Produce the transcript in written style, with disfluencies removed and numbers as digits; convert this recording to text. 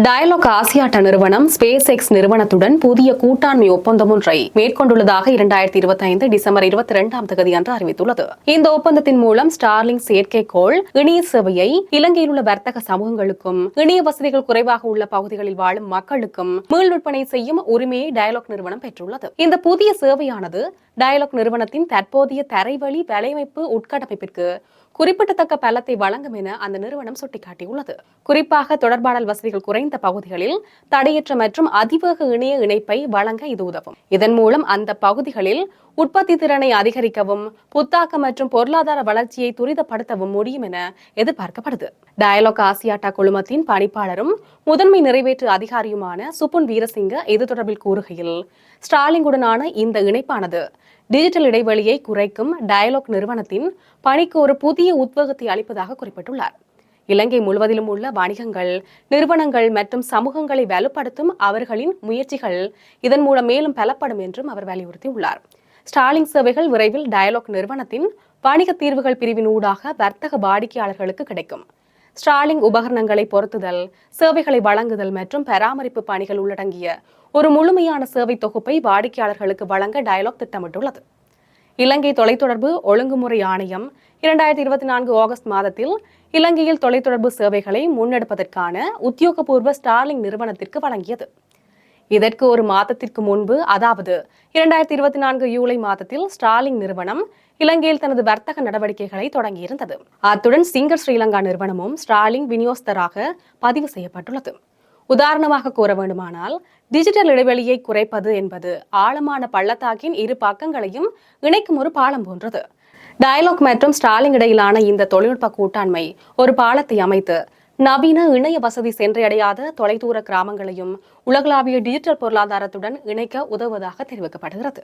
Dialogue ஆசியாட்ட நிறுவனம் space X நிறுவனத்துடன் புதிய கூட்டாண்மை ஒப்பந்தம் ஒன்றை மேற்கொண்டுள்ளதாக 2025 டிசம்பர் 22ஆம் தேதி அன்று அறிவித்துள்ளது. இந்த ஒப்பந்தத்தின் மூலம் ஸ்டார்லிங்க் செயற்கைக்கோள் இணைய சேவையை இலங்கையில் உள்ள வர்த்தக சமூகங்களுக்கும் இணைய வசதிகள் குறைவாக உள்ள பகுதிகளில் வாழும் மக்களுக்கும் மீள் விற்பனை செய்யும் உரிமையை டயலாக் நிறுவனம் பெற்றுள்ளது. இந்த புதிய சேவையானது டயலாக் நிறுவனத்தின் தற்போதைய தரைவழி வலையமைப்பு உட்கட்டமைப்பிற்கு குறிப்பிடத்தக்க பலத்தை வழங்கும் என அந்த நிறுவனம் சுட்டிக்காட்டியுள்ளது. குறிப்பாக தொடர்பாடல் வசதிகள் குறைந்த பகுதிகளில் தடையற்ற மற்றும் அதிவேக இணைய இணைப்பை வழங்க இது உதவும். இதன் மூலம் அந்த பகுதிகளில் உற்பத்தி திறனை அதிகரிக்கவும் புத்தாக்க மற்றும் பொருளாதார வளர்ச்சியை துரிதப்படுத்தவும் முடியும் என எதிர்பார்க்கப்படுது. டயலாக் ஆசியாட்டா குழுமத்தின் பணிப்பாளரும் முதன்மை நிறைவேற்று அதிகாரியுமான சுப்புன் வீரசிங்க இது தொடர்பில் கூறுகையில், ஸ்டார்லிங்குடனான இந்த இணைப்பானது டிஜிட்டல் இடைவெளியை குறைக்கும் டயலாக் நிறுவனத்தின் பணிக்கு ஒரு புதிய உத்வேகத்தை அளிப்பதாக குறிப்பிட்டுள்ளார். இலங்கை முழுவதிலும் உள்ள வணிகங்கள், நிறுவனங்கள் மற்றும் சமூகங்களை வலுப்படுத்தும் அவர்களின் முயற்சிகள் இதன் மூலம் மேலும் பலப்படும் என்றும் அவர் வலியுறுத்தியுள்ளார். ஸ்டார்லிங்க் சேவைகள் விரைவில் டயலாக் நிறுவனத்தின் வணிக தீர்வுகள் பிரிவின் ஊடாக வர்த்தக வாடிக்கையாளர்களுக்கு கிடைக்கும். ஸ்டார்லிங்க் உபகரணங்களை பொருத்துதல், சேவைகளை வழங்குதல் மற்றும் பராமரிப்பு பணிகள் உள்ளடங்கிய ஒரு முழுமையான சேவை தொகுப்பை வாடிக்கையாளர்களுக்கு வழங்க டயலாக் திட்டமிட்டுள்ளது. இலங்கை தொலைத்தொடர்பு ஒழுங்குமுறை ஆணையம் 2024 ஆகஸ்ட் மாதத்தில் இலங்கையில் தொலைத்தொடர்பு சேவைகளை முன்னெடுப்பதற்கான உத்தியோகபூர்வ ஸ்டார்லிங்க் நிறுவனத்திற்கு வழங்கியது. இதற்கு ஒரு மாதத்திற்கு முன்பு, அதாவது 2024 ஜூலை மாதத்தில் ஸ்டார்லிங்க் நிறுவனம் இலங்கையில் தனது வர்த்தக நடவடிக்கைகளை தொடங்கியிருந்தது. அத்துடன் சிங்கர் ஸ்ரீலங்கா நிறுவனமும் ஸ்டார்லிங்க் விநியோகஸ்தராக பதிவு செய்யப்பட்டுள்ளது. உதாரணமாக கூற வேண்டுமானால், டிஜிட்டல் இடைவெளியை குறைப்பது என்பது ஆழமான பள்ளத்தாக்கின் இரு பக்கங்களையும் இணைக்கும் ஒரு பாலம் போன்றது. டயலாக் மற்றும் ஸ்டார்லிங்க் இடையிலான இந்த தொழில்நுட்ப கூட்டாண்மை ஒரு பாலத்தை அமைத்து நவீன இணைய வசதி சென்றடையாத தொலைதூர கிராமங்களையும் உலகளாவிய டிஜிட்டல் பொருளாதாரத்துடன் இணைக்க உதவுவதாக தெரிவிக்கப்படுகிறது.